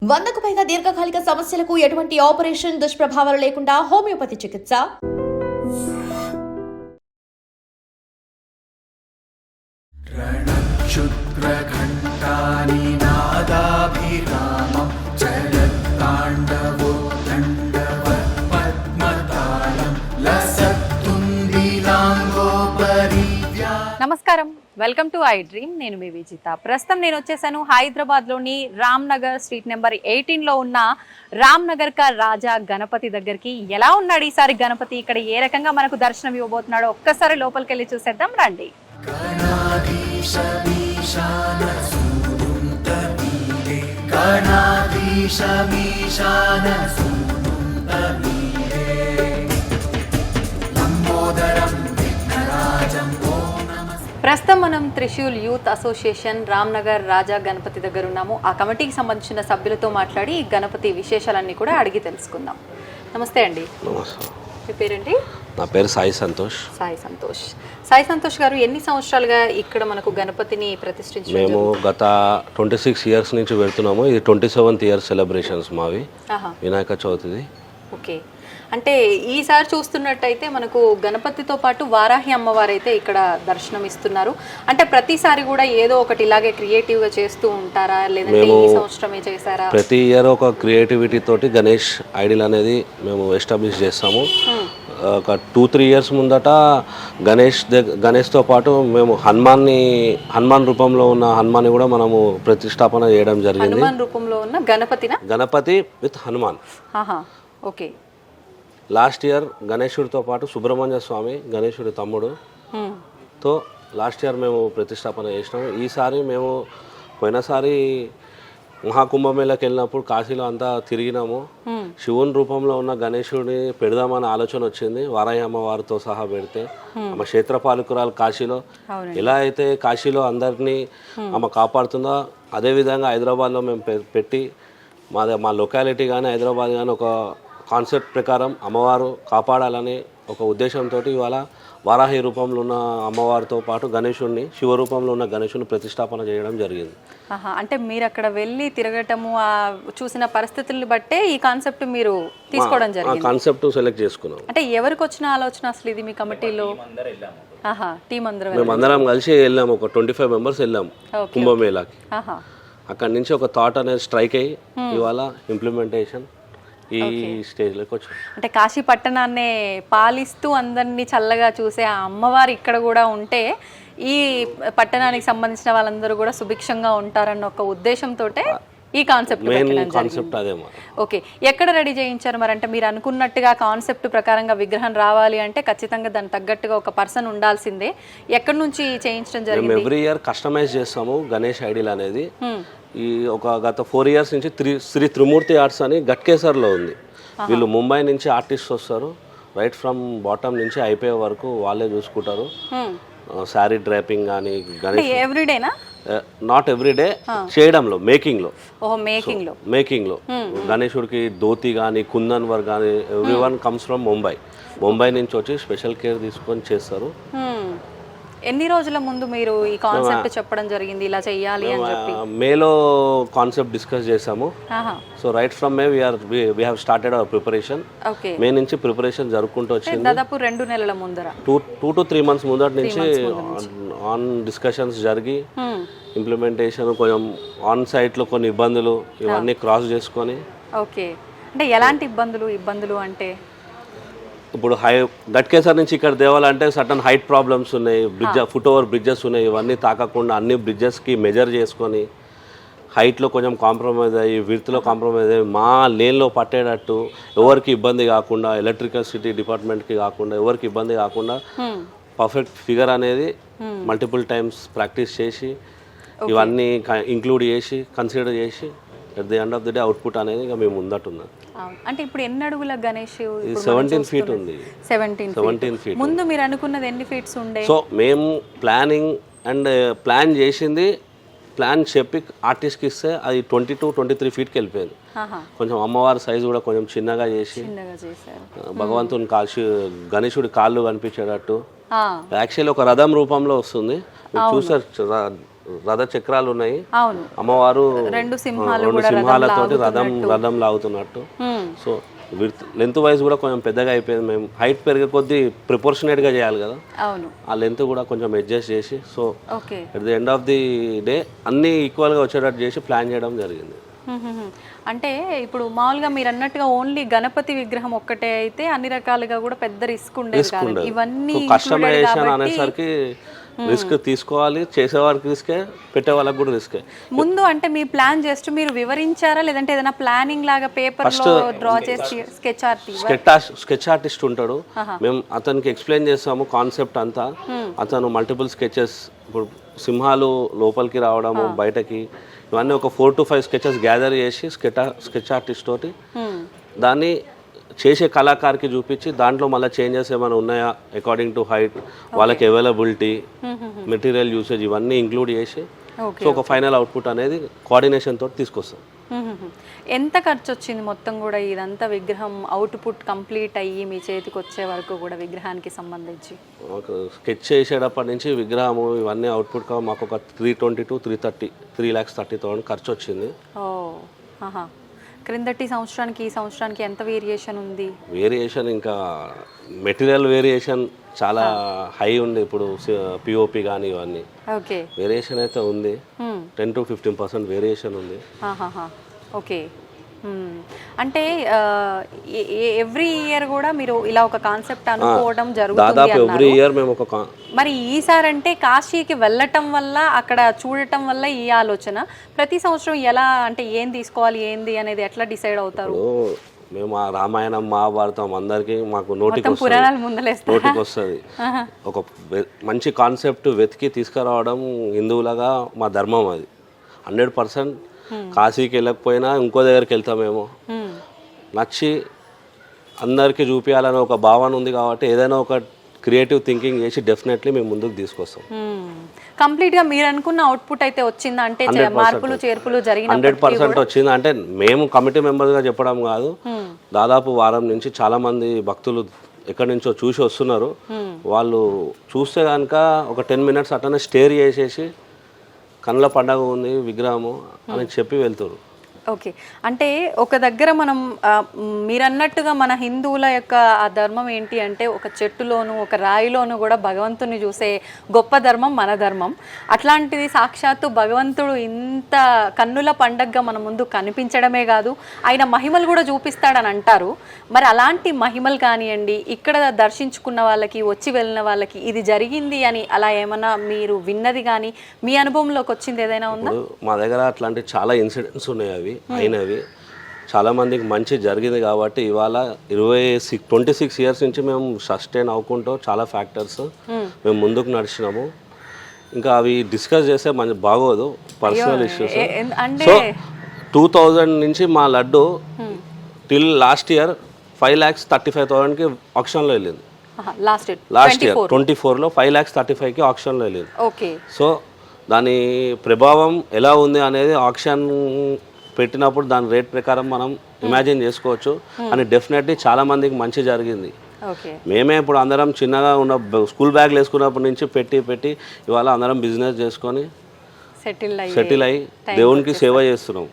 100కు పైగా దీర్ఘకాలిక సమస్యలకు ఎటువంటి ఆపరేషన్ దుష్ప్రభావాలు లేకుండా హోమియోపతి చికిత్స. రణక్షుద్రఘంటాని నాదాభిరామం చలత్తాండవో దండవ పద్మతాళం లసత్తుందిలాంగోపరి. నమస్కారం, వెల్కమ్ టు ఐ డ్రీమ్. నేను మీ విజిత. ప్రస్తుతం నేను వచ్చేసాను హైదరాబాద్లోని రామ్ నగర్ స్ట్రీట్ నెంబర్ 18లో ఉన్న రామ్ నగర్ కా రాజా గణపతి దగ్గరికి. ఎలా ఉన్నాడు ఈసారి గణపతి, ఇక్కడ ఏ రకంగా మనకు దర్శనం ఇవ్వబోతున్నాడో ఒక్కసారి లోపలికి వెళ్ళి చూసేద్దాం రండి. ప్రస్తుతం మనం త్రిశూల్ యూత్ అసోసియేషన్ రామ్ నగర్ రాజా గణపతి దగ్గర ఉన్నాము. ఆ కమిటీకి సంబంధించిన సభ్యులతో మాట్లాడి గణపతి విశేషాలన్నీ కూడా అడిగి తెలుసుకుందాం. నమస్తే అండి. మీ పేరేంటి? నా పేరు సాయి సంతోష్. సాయి సంతోష్ గారు, ఎన్ని సంవత్సరాలుగా ఇక్కడ మనకు గణపతిని ప్రతిష్ఠించారు? మేము గత 26 ఇయర్స్ నుంచి పెడుతున్నాము. ఇది 27th ఇయర్ సెలబ్రేషన్స్ మావి, వినాయక చవితిది. ఓకే, అంటే ఈసారి చూస్తున్నట్టయితే మనకు గణపతితో పాటు వారాహి అమ్మవారు అయితే ఇక్కడ దర్శనం ఇస్తున్నారు. అంటే ప్రతిసారి కూడా ఏదో ఒకటి ఇలాగే క్రియేటివ్ గా చేస్తూ ఉంటారా, లేదంటే ఈ సంవత్సరమే చేశారా? ప్రతి ఇయర్ ఒక క్రియేటివిటీ తోటి గణేష్ ఐడిల్ అనేది మేము ఎస్టాబ్లిష్ చేస్తాము. ఒక 2-3 ఇయర్స్ ముందట గణేష్తో పాటు మేము హనుమాన్ రూపంలో ఉన్న హనుమాన్ కూడా మనము ప్రతిష్టాపన చేయడం జరిగింది. హనుమాన్ రూపంలో ఉన్న Ganapati with Hanuman. Okay. Last year గణేశుడితో పాటు సుబ్రహ్మణ్య స్వామి, గణేశుడి తమ్ముడుతో లాస్ట్ ఇయర్ మేము ప్రతిష్టాపన చేసినాము. ఈసారి మేము పోయినసారి మహాకుంభమేళకి వెళ్ళినప్పుడు కాశీలో అంతా తిరిగినాము. శివుని రూపంలో ఉన్న గణేశుడిని పెడదామని ఆలోచన వచ్చింది. వారాహి అమ్మవారితో సహా పెడితే ఆమె క్షేత్రపాలకురాలు కాశీలో ఎలా అయితే కాశీలో అందరినీ ఆమె కాపాడుతుందో అదేవిధంగా హైదరాబాద్లో మేము పెట్టి మా లొకాలిటీ కానీ హైదరాబాద్ కానీ ఒక కాన్సెప్ట్ ప్రకారం అమ్మవారు కాపాడాలని ఒక ఉద్దేశంతో ఇవాళ వారాహి రూపంలో ఉన్న అమ్మవారితో పాటు గణేశుడిని, శివ రూపంలో ఉన్న గణేశుడిని ప్రతిష్టాపన చేయడం జరిగింది. అంటే మీరు అక్కడ వెళ్ళి తిరగటము, చూసిన పరిస్థితులను బట్టే ఈ కాన్సెప్ట్ మీరు తీసుకోవడం జరిగింది. కాన్సెప్ట్ సెలెక్ట్ చేసుకున్నాం. అంటే ఎవరికి వచ్చిన ఆలోచన అసలు ఇది మీ కమిటీలో? టీం మేము అందరం కలిసి వెళ్ళాము. ఒక 25 మెంబర్స్ వెళ్ళాము కుంభమేళాకి. అక్కడి నుంచి ఒక థాట్ అనేది స్ట్రైక్ అయ్యి ఇవాళ ఇంప్లిమెంటేషన్ ఈ స్టేజ్లోకి వచ్చాం. అంటే కాశీ పట్టణాన్నే పాలిస్తూ అందరినీ చల్లగా చూసే ఆ అమ్మవారు ఇక్కడ కూడా ఉంటే ఈ పట్టణానికి సంబంధించిన వాళ్ళందరూ కూడా సుభిక్షంగా ఉంటారన్న ఒక ఉద్దేశంతో ఈ కాన్సెప్ట్ అదే. ఓకే, ఎక్కడ రెడీ చేయించారు మరి? అంటే మీరు అనుకున్నట్టుగా కాన్సెప్ట్ ప్రకారంగా విగ్రహం రావాలి అంటే ఖచ్చితంగా దానికి తగ్గట్టుగా ఒక పర్సన్ ఉండాల్సిందే. ఎక్కడి నుంచి చేయించడం జరిగింది? ఎవ్రీ ఇయర్ కస్టమైజ్ చేస్తాము గణేష్ ఐడిల్ అనేది. ఈ ఒక గత 4 ఇయర్స్ నుంచి శ్రీ త్రిమూర్తి ఆర్ట్స్ అని గట్కేసర్లో ఉంది. వీళ్ళు ముంబై నుంచి ఆర్టిస్ట్ వస్తారు. రైట్ ఫ్రమ్ బాటమ్ నుంచి అయిపోయే వరకు వాళ్ళే చూసుకుంటారు. శారీ డ్రైపింగ్ కానీ గణేష్ ఎవ్రీడేనా? నాట్ ఎవ్రీడే, చేయడంలో మేకింగ్ లో గణేశుడికి ధోతి కానీ కుందన్ వర్క్ కానీ ఎవ్రీవన్ కమ్స్ ఫ్రమ్ ముంబై నుంచి వచ్చి స్పెషల్ కేర్ తీసుకొని చేస్తారు. ఎన్ని రోజుల ముందు మీరు ఈ కాన్సెప్ట్ చెప్పడం జరిగింది ఇలా చేయాలి అని చెప్పి? మేలో కాన్సెప్ట్ డిస్కస్ చేసాము. So right from May we have started our preparation. మే నుంచి ప్రిపరేషన్ జరుపుకుంటూ వచ్చింది. దాదాపు 2 నెలల ముందర, 2 to 3 months ముందర నుంచి ఆన్ డిస్కషన్స్ జరిగి ఇంప్లిమెంటేషన్ కొంచెం ఆన్ సైట్లో కొన్ని ఇబ్బందులు ఇవన్నీ క్రాస్ చేసుకొని. ఓకే, అంటే ఎలాంటి ఇబ్బందులు అంటే ఇప్పుడు గట్కేసర్ నుంచి ఇక్కడ తేవాలంటే సర్టన్ హైట్ ప్రాబ్లమ్స్ ఉన్నాయి, ఫుట్ ఓవర్ బ్రిడ్జెస్ ఉన్నాయి. ఇవన్నీ తాకకుండా అన్ని బ్రిడ్జెస్కి మెజర్ చేసుకొని హైట్లో కొంచెం కాంప్రమైజ్ అయ్యి విడ్త్లో కాంప్రమైజ్ అయ్యి మా లేన్లో పట్టేటట్టు ఎవరికి ఇబ్బంది కాకుండా, ఎలక్ట్రిసిటీ డిపార్ట్మెంట్కి కాకుండా ఎవరికి ఇబ్బంది కాకుండా పర్ఫెక్ట్ ఫిగర్ అనేది మల్టిపుల్ టైమ్స్ ప్రాక్టీస్ చేసి ఇవన్నీ ఇంక్లూడ్ చేసి కన్సిడర్ చేసి at the end of the day output అనేది ఇక మేము ముందట్టున్నాం. అంటే ఇప్పుడు ఎన్ని అడుగుల గణేష్? 17 feet ఉంది. 17 feet. ముందు మీరు అనుకున్నది ఎన్ని ఫీట్స్ ఉండే? సో మేము ప్లాన్ చేసింది, ప్లాన్ చెప్పి ఆర్టిస్ట్కి ఇస్తే అది 22-23 feetకి వెళ్ళిపోయింది. కొంచెం అమ్మవారి సైజు కూడా కొంచెం చిన్నగా చేసి భగవంతుని గణేశుడి కాళ్ళు కనిపించేటట్టు యాక్చువల్లీ ఒక రథం రూపంలో వస్తుంది. మీరు చూసారు రథ చక్రాలు ఉన్నాయి. అవును, అమ్మవారు రెండు సింహాలు రెండు కూడా సింహాలతోటి రథం లాగుతున్నట్టు. సో లెంత్ వైజ్ కూడా కొంచెం పెద్దగా అయిపోయింది. మేము హైట్ పెరిగే కొద్దీ ప్రిపోర్షనేట్గా చేయాలి కదా, అవును, ఆ లెంత్ కూడా కొంచెం అడ్జస్ట్ చేసి, so okay, at the end of the day అన్నీ ఈక్వల్గా వచ్చేటట్టు చేసి ప్లాన్ చేయడం జరిగింది. అంటే ఇప్పుడు మామూలుగా మీరు అన్నట్టుగా ఓన్లీ గణపతి విగ్రహం ఒక్కటే అయితే అన్ని రకాలుగా కూడా పెద్ద రిస్క్ ఉండేది కాదు. ఇవన్నీ కస్టమైజేషన్ అనేసరికి రిస్క్ తీసుకోవాలి, చేసేవారికి రిస్కే, పెట్టే వాళ్ళకి కూడా రిస్కే. ముందు అంటే మీ ప్లాన్ జస్ట్ మీరు వివరించారా, లేదంటే ఏదైనా ప్లానింగ్ లాగా పేపర్ లో డ్రా చేసి స్కెచ్ ఆర్టిస్ట్ ఉంటాడు, మేము అతనికి ఎక్స్ప్లెయిన్ చేస్తాము కాన్సెప్ట్ అంతా. అతను మల్టిపుల్ స్కెచెస్, ఇప్పుడు సింహాలు లోపలికి రావడము బయటకి, ఇవన్నీ ఒక 4 to 5 స్కెచెస్ గ్యాదర్ చేసి స్కెచ్ ఆర్టిస్ట్ తోటి దాన్ని చేసే కళాకారుకి చూపించి దాంట్లో మళ్ళీ చేంజెస్ ఏమైనా ఉన్నాయా అకార్డింగ్ టు హైట్, వాళ్ళకి అవైలబిలిటీ, మెటీరియల్ యూసేజ్ ఇవన్నీ ఇంక్లూడ్ చేసి సో ఒక ఫైనల్ అవుట్పుట్ అనేది కోఆర్డినేషన్ తోటి తీసుకొస్తాం. ఎంత ఖర్చు వచ్చింది మొత్తం కూడా ఇదంతా విగ్రహం అవుట్పుట్ కంప్లీట్ అయ్యి మీ చేతికి వచ్చే వరకు కూడా విగ్రహానికి సంబంధించి? స్కెచ్ చేసేటప్పటి నుంచి విగ్రహము ఇవన్నీ అవుట్పుట్ మాకు ఒక 320 to 330,000 ఖర్చు వచ్చింది. క్రిందటి సంవత్సరానికి ఈ సంవత్సరానికి ఎంత వేరియేషన్ ఉంది? వేరియేషన్ ఇంకా మెటీరియల్ వేరియేషన్ చాలా హై ఉంది. ఇప్పుడు పిఓపి కానీ ఇవన్నీ ఓకే, వేరియేషన్ అయితే ఉంది, 10 to 15% వేరియేషన్ ఉంది. ఓకే, అంటే ఎవ్రీ ఇయర్ కూడా మీరు ఇలా ఒక కాన్సెప్ట్ అనుకోవడం జరుగుతుంది దాదాపు ఎవ్రీ ఇయర్ మేము ఒక. మరి ఈసారి అంటే కాశీకి వెళ్ళటం వల్ల అక్కడ చూడటం వల్ల ఈ ఆలోచన, ప్రతి సంవత్సరం ఎలా అంటే ఏం తీసుకోవాలి ఏంది అనేది ఎట్లా డిసైడ్ అవుతారు? మేము ఆ రామాయణం మహాభారతం అందరికి మాకు నోటికి వస్తుంది. ఒక మంచి కాన్సెప్ట్ వెతికి తీసుకురావడం హిందువులుగా మా ధర్మం, అది 100%. కాశీకి వెళ్ళకపోయినా ఇంకో దగ్గరికి వెళ్తామేమో, నచ్చి అందరికీ చూపించాలని ఒక భావన ఉంది కాబట్టి ఏదైనా ఒక క్రియేటివ్ థింకింగ్ చేసి డెఫినెట్లీ మేము ముందుకు తీసుకొస్తాం. కంప్లీట్ గా మీరు అనుకున్న అవుట్పుట్ అయితే వచ్చిందా? అంటే మార్పులు చేర్పులు జరిగిన 100% వచ్చింది. అంటే మేము కమిటీ మెంబర్స్ గా చెప్పడం కాదు, దాదాపు వారం నుంచి చాలా మంది భక్తులు ఎక్కడి నుంచో చూసి వస్తున్నారు. వాళ్ళు చూస్తే కనుక ఒక 10 minutes అట్లనే స్టేర్ చేసేసి కళ్ళ పండగ ఉంది విగ్రహము అని చెప్పి వెళ్తారు. ఓకే, అంటే ఒక దగ్గర మనం మీరు అన్నట్టుగా మన హిందువుల యొక్క ఆ ధర్మం ఏంటి అంటే ఒక చెట్టులోను ఒక రాయిలోను కూడా భగవంతుని చూసే గొప్ప ధర్మం మన ధర్మం. అట్లాంటిది సాక్షాత్తు భగవంతుడు ఇంత కన్నుల పండగగా మన ముందు కనిపించడమే కాదు, ఆయన మహిమలు కూడా చూపిస్తాడని అంటారు. మరి అలాంటి మహిమలు కానివ్వండి, ఇక్కడ దర్శించుకున్న వాళ్ళకి, వచ్చి వెళ్ళిన వాళ్ళకి ఇది జరిగింది అని అలా ఏమన్నా మీరు విన్నది కానీ మీ అనుభవంలోకి వచ్చింది ఏదైనా ఉందా? మా దగ్గర అట్లాంటి చాలా ఇన్సిడెంట్స్ ఉన్నాయి, అవి అయినవి చాలా మందికి మంచి జరిగింది కాబట్టి ఇవాళ 26 years నుంచి మేము సస్టైన్ అవ్వకుంటూ చాలా ఫ్యాక్టర్స్ మేము ముందుకు నడిచినాము. ఇంకా అవి డిస్కస్ చేస్తే మంచి బాగోదు, పర్సనల్ ఇష్యూస్. సో 2000 నుంచి మా లడ్డు టిల్ లాస్ట్ ఇయర్ 5,35,000కి ఆక్షన్లో వెళ్ళింది. లాస్ట్ ఇయర్ 24లో 5,35,000కి ఆక్షన్లో వెళ్ళింది. సో దాని ప్రభావం ఎలా ఉంది అనేది ఆక్షన్ పెట్టినప్పుడు దాని రేట్ ప్రకారం మనం ఇమాజిన్ చేసుకోవచ్చు. అని డెఫినెట్లీ చాలా మందికి మంచి జరిగింది. మేమే ఇప్పుడు అందరం చిన్నగా ఉన్న స్కూల్ బ్యాగ్లు వేసుకున్నప్పటి నుంచి పెట్టి ఇవాళ అందరం బిజినెస్ చేసుకొని సెటిల్ అయ్యి దేవునికి సేవ చేస్తున్నాం.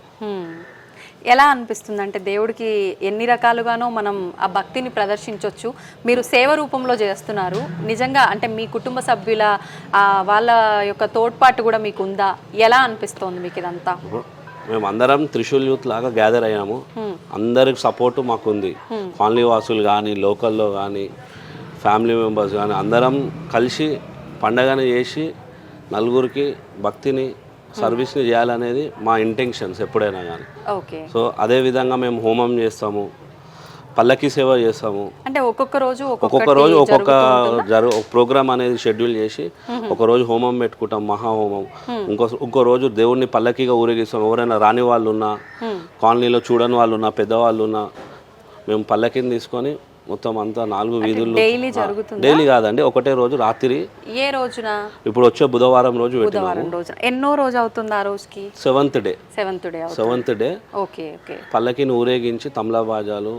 ఎలా అనిపిస్తుంది అంటే దేవుడికి ఎన్ని రకాలుగానో మనం ఆ భక్తిని ప్రదర్శించవచ్చు. మీరు సేవ రూపంలో చేస్తున్నారు, నిజంగా అంటే మీ కుటుంబ సభ్యుల వాళ్ళ యొక్క తోడ్పాటు కూడా మీకు ఉందా? ఎలా అనిపిస్తోంది మీకు ఇదంతా? మేము అందరం త్రిశూల్ యూత్ లాగా గ్యాదర్ అయ్యాము, అందరికి సపోర్టు మాకు ఉంది. కాలనీ వాసులు కానీ, లోకల్లో కానీ, ఫ్యామిలీ మెంబర్స్ కానీ అందరం కలిసి పండగని చేసి నలుగురికి భక్తిని సర్వీస్ని చేయాలనేది మా ఇంటెన్షన్స్ ఎప్పుడైనా కానీ. సో అదే విధంగా మేము హోమం చేస్తాము, పల్లకి సేవ చేస్తాము. అంటే ఒక్కొక్క రోజు ఒక్కొక్క ప్రోగ్రామ్ అనేది షెడ్యూల్ చేసి ఒక రోజు హోమం పెట్టుకుంటాం, మహాహోమం. ఇంకో రోజు దేవుడిని పల్లకిగా ఊరేగిస్తాం. ఎవరైనా రాని వాళ్ళు ఉన్నా, కాలనీలో చూడని వాళ్ళు ఉన్నా, పెద్దవాళ్ళు ఉన్నా, మేము పల్లకిని తీసుకొని మొత్తం అంతా 4 వీధుల్లో డైలీ కాదండి, ఒకటే రోజు రాత్రి. ఏ రోజున? ఇప్పుడు వచ్చే బుధవారం రోజు. ఎన్నో రోజు అవుతుంది ఆ రోజుకి? 7th day. పల్లకిని ఊరేగించి తమలా బాజాలు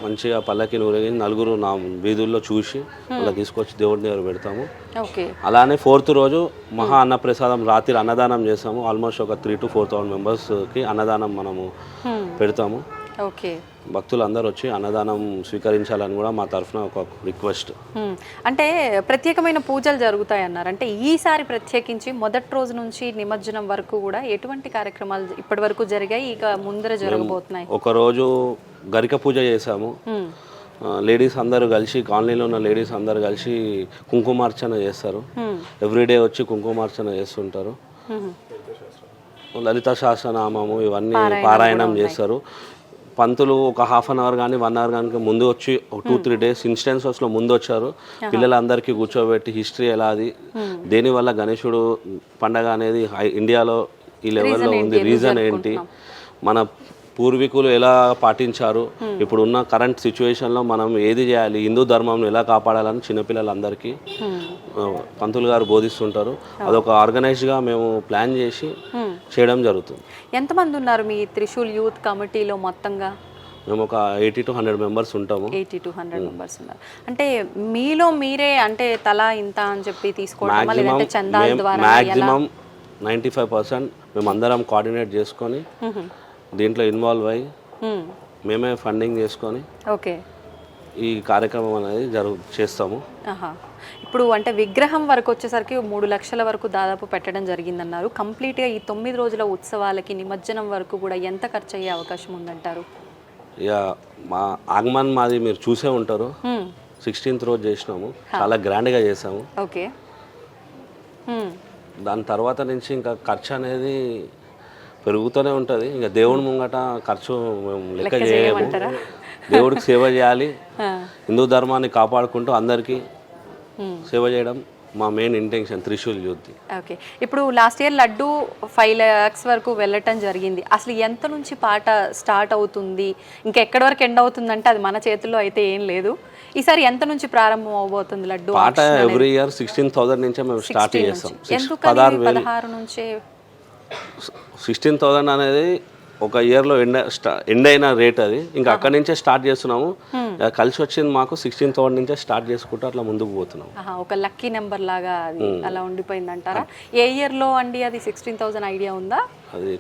మంచిగా పల్లకిని ఊరేగించి నలుగురు నా వీధుల్లో చూసి అలా తీసుకొచ్చి దేవుడి దగ్గర పెడతాము. ఓకే. అలానే 4th రోజు మహా అన్నప్రసాదం రాత్రి అన్నదానం చేస్తాము. ఆల్మోస్ట్ ఒక 3,000 to 4,000 మెంబర్స్కి అన్నదానం మనము పెడతాము. ఓకే. భక్తులు అందరూ వచ్చి అన్నదానం స్వీకరించాలని కూడా మా తరఫున ఒక రిక్వెస్ట్. అంటే ప్రత్యేకమైన పూజలు జరుగుతాయి అన్నారు. అంటే ఈసారి ప్రత్యేకించి మొదటి రోజు నుంచి నిమజ్జనం వరకు కూడా ఎటువంటి కార్యక్రమాలు ఇప్పటి వరకు జరిగాయి, ఇక ముందర జరగబోతున్నాయి? ఒకరోజు గరిక పూజ చేసాము. లేడీస్ అందరూ కలిసి, కాలనీలో ఉన్న లేడీస్ అందరూ కలిసి కుంకుమార్చన చేస్తారు. ఎవ్రీడే వచ్చి కుంకుమార్చన చేస్తుంటారు. లలిత సహస్రనామము ఇవన్నీ పారాయణం చేస్తారు. పంతులు ఒక 1/2 hour కానీ 1 hour కానీ ముందు వచ్చి ఒక 2-3 days ఇన్స్టెన్సెస్లో ముందు వచ్చారు. పిల్లలందరికీ కూర్చోబెట్టి హిస్టరీ ఎలా, అది దేనివల్ల గణేశుడు పండగ అనేది ఇండియాలో ఈ లెవెల్లో ఉంది, రీజన్ ఏంటి, మన పూర్వీకులు ఎలా పాటించారు, ఇప్పుడు ఉన్న కరెంట్ సిచ్యువేషన్లో మనం ఏది చేయాలి, హిందూ ధర్మంను ఎలా కాపాడాలని చిన్నపిల్లలందరికీ పంతులు గారు బోధిస్తుంటారు. అదొక ఆర్గనైజ్డ్గా మేము ప్లాన్ చేసి చేయడం జరుగుతుంది. ఎంతమంది ఉన్నారు మీ త్రిశూల్ యూత్ కమిటీలో మొత్తంగా? మేము ఒక 80 to 100 మెంబర్స్ ఉంటాము. 80 to 100 మెంబర్స్ ఉన్నారు. అంటే మీలో మీరే అంటే తలా ఇంత అని చెప్పి తీసుకోవడం, లేదంటే చందాల ద్వారా? మ్యాక్సిమం 95% మేము అందరం కోఆర్డినేట్ చేసుకొని దీంట్లో ఇన్వాల్వ్ అయ్యి మేమే ఫండింగ్ చేసుకొని ఓకే ఈ కార్యక్రమం అనేది చేస్తాము. ఇప్పుడు అంటే విగ్రహం వరకు వచ్చేసరికి 3 లక్షల వరకు దాదాపు పెట్టడం జరిగిందన్నారు. కంప్లీట్గా ఈ 9 రోజుల ఉత్సవాలకి నిమజ్జనం వరకు కూడా ఎంత ఖర్చు అయ్యే అవకాశం ఉందంటారు? ఇక మా ఆగమన్ మాది మీరు చూసే ఉంటారు. 16th రోజు చేసినాము, చాలా గ్రాండ్గా చేసాము. ఓకే. దాని తర్వాత నుంచి ఇంకా ఖర్చు అనేది పెరుగుతూనే ఉంటుంది. ఇంకా దేవుడి ముంగట ఖర్చు మేము లెక్క చేయము. దేవుడికి సేవ చేయాలి, హిందూ ధర్మాన్ని కాపాడుకుంటూ అందరికీ సేవ చేయడం మా main intention Trishul youth. Okay. ఇప్పుడు లాస్ట్ ఇయర్ లడ్డు 5 lakhs వరకు వెళ్ళటం జరిగింది. అసలు ఎంత నుంచి పాట స్టార్ట్ అవుతుంది, ఇంకా ఎక్కడి వరకు ఎండ్ అవుతుందంటే అది మన చేతుల్లో అయితే ఏం లేదు. ఈసారి ఎంత నుంచి ప్రారంభం అవబోతుంది లడ్డు పాట? ఎవ్రీ ఇయర్ 16,000 నుంచే మేము స్టార్ట్ చేస్తాం. 16 నుంచే 16,000 అనేది ఒక ఇయర్లో ఎండ్ అయిన రేట్ అది. ఇంకా అక్కడి నుంచే స్టార్ట్ చేస్తున్నాము. కలిసి వచ్చింది మాకు 16,000 నుంచే స్టార్ట్ చేసుకుంటూ అట్లా ముందుకు పోతున్నాం. ఒక లక్కీ నెంబర్ లాగా అది అలా ఉండిపోయింది అంటారా? ఏ ఇయర్లో అండి అది 16,000 ఐడియా ఉందా? అది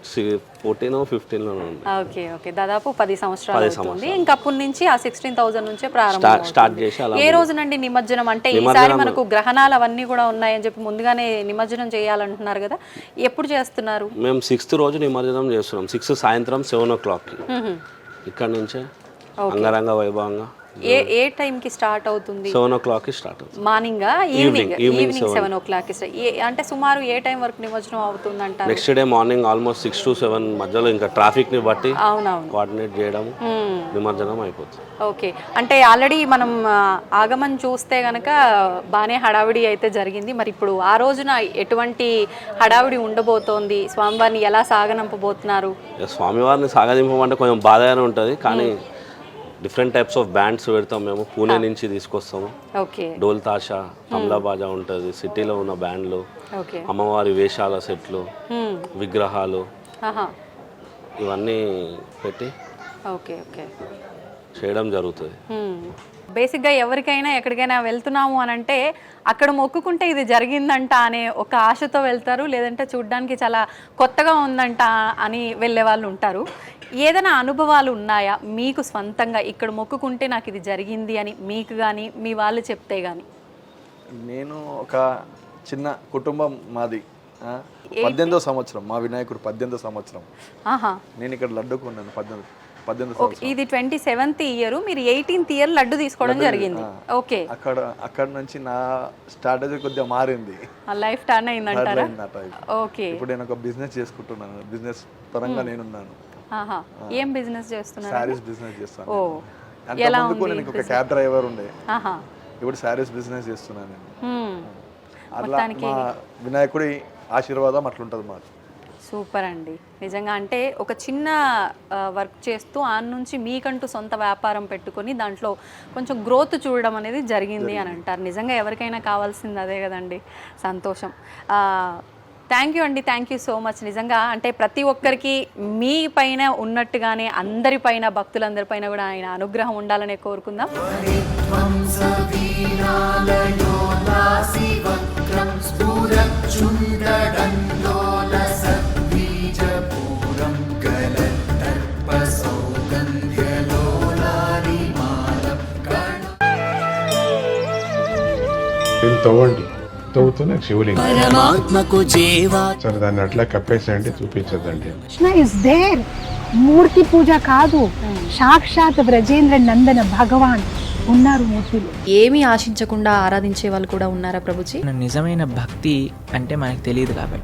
14 or 15 ఉంది. ఓకే. ఓకే. దాదాపు 10 సంవత్సరాలు అవుతుంది. ఇంకా అప్పటి నుంచి ఆ 16,000 నుంచే ప్రారంభం స్టార్ట్ చేసి. ఏ రోజునండి నిమజ్జనం? అంటే ఈసారి మనకు గ్రహణాలు అవన్నీ కూడా ఉన్నాయని చెప్పి ముందుగానే నిమజ్జనం చేయాలంటున్నారు కదా, ఎప్పుడు చేస్తున్నారు? మేము 6th రోజు నిమజ్జనం చేస్తున్నాం. 6 సాయంత్రం 7 o'clock ఇక్కడ నుంచే అంగరంగ వైభవంగా. ఏ టైంకి స్టార్ట్ అవుతుంది? 7 o'clock స్టార్ట్ అవుతుంది. Morning evening 7 o'clock. అంటే సుమారు ఏ టైం వరకు నిమజ్జనం అవుతుంది అంటారు? Next day morning almost 6 to 7 మధ్యలో. ఇంకా ట్రాఫిక్ ని బట్టి కోఆర్డినేట్ చేయడం నిమజ్జనం అయిపోతుంది. ఓకే. అంటే ఆల్రెడీ మనం ఆగమన్ చూస్తే గనక బాగానే హడావిడి అయితే జరిగింది. మరి ఇప్పుడు ఆ రోజున ఎటువంటి హడావిడి ఉండబోతోంది? స్వామివారిని ఎలా సాగనంపబోతున్నారు? స్వామివారిని సాగదింపమంటే కొంచెం బాధగానే ఉంటుంది, కానీ డిఫరెంట్ టైప్స్ ఆఫ్ బ్యాండ్స్ పెడతాం మేము. పూణే నుంచి తీసుకొస్తాము. డోల్ తాషా, తమ్లా బాజా ఉంటుంది, సిటీలో ఉన్న బ్యాండ్లు, అమ్మవారి వేషాల సెట్లు, విగ్రహాలు ఇవన్నీ పెట్టి చేయడం జరుగుతుంది. బేసిక్గా ఎవరికైనా ఎక్కడికైనా వెళ్తున్నాము అని అంటే అక్కడ మొక్కుకుంటే ఇది జరిగిందంట అనే ఒక ఆశతో వెళ్తారు, లేదంటే చూడ్డానికి చాలా కొత్తగా ఉందంట అని వెళ్ళే వాళ్ళు ఉంటారు. ఏదైనా అనుభవాలు ఉన్నాయా మీకు స్వంతంగా, ఇక్కడ మొక్కుకుంటే నాకు ఇది జరిగింది అని మీకు కానీ మీ వాళ్ళు చెప్తే కానీ? నేను ఒక చిన్న కుటుంబం మాది. 18వ సంవత్సరం మా వినాయకుడు 18వ సంవత్సరం. నేను ఇక్కడ లడ్డు కొన్నాను 18 సంవత్సరం. ఇది 27th ఇయర్, మీరు 18th ఇయర్ లడ్డు తీసుకోవడం జరిగింది. ఓకే. అక్కడ నుంచి నా స్ట్రాటజీ కొద్దిగా మారింది, లైఫ్ టర్న్ అయిందంటారా? ఓకే. ఇప్పుడు నేను ఒక బిజినెస్ చేసుకుంటున్నాను. బిజినెస్ పరంగా నేనున్నాను. ఏం బిజినెస్ చేస్తున్నారు? సారీస్ బిజినెస్ చేస్తాను. అంతకుముందు నేను ఒక క్యాబ్ డ్రైవర్ ఉండే, ఇప్పుడు సారీస్ బిజినెస్ చేస్తున్నాను నేను. అట్లా మా వినాయకుడి ఆశీర్వాదం అట్లుంటుంది మాకు. సూపర్ అండి. నిజంగా అంటే ఒక చిన్న వర్క్ చేస్తూ ఆ నుంచి మీకంటూ సొంత వ్యాపారం పెట్టుకొని దాంట్లో కొంచెం గ్రోత్ చూడడం అనేది జరిగింది అని అంటారు. నిజంగా ఎవరికైనా కావాల్సింది అదే కదండి, సంతోషం. థ్యాంక్ యూ అండి, థ్యాంక్ యూ సో మచ్. నిజంగా అంటే ప్రతి ఒక్కరికి మీ పైన ఉన్నట్టుగానే అందరి పైన, భక్తులందరి పైన కూడా ఆయన అనుగ్రహం ఉండాలనే కోరుకుందాం. ध्वंसवीरालयोल्लासिवक्त्रं स्फुरच्चुण्डदण्डोलसद्बीजपूरं गलत्तर्पसौगन्ध्यलोलानिमालं దీన్ని తవ్వండి, తవ్వుతూనే శివలింగం. परमात्मको जेवा సరే దాన్ని అట్లా కప్పేసేయండి, చూపించదండి. Krishna is there. మూర్తి పూజ కాదు, సాక్షాత్ బ్రజేంద్ర నందన భగవాన్ ఉన్నారు మూర్తిలో. ఏమీ ఆశించకుండా ఆరాధించే వాళ్ళు కూడా ఉన్నారా ప్రభుజీ? నిజమైన భక్తి అంటే మనకు తెలియదు కాబట్టి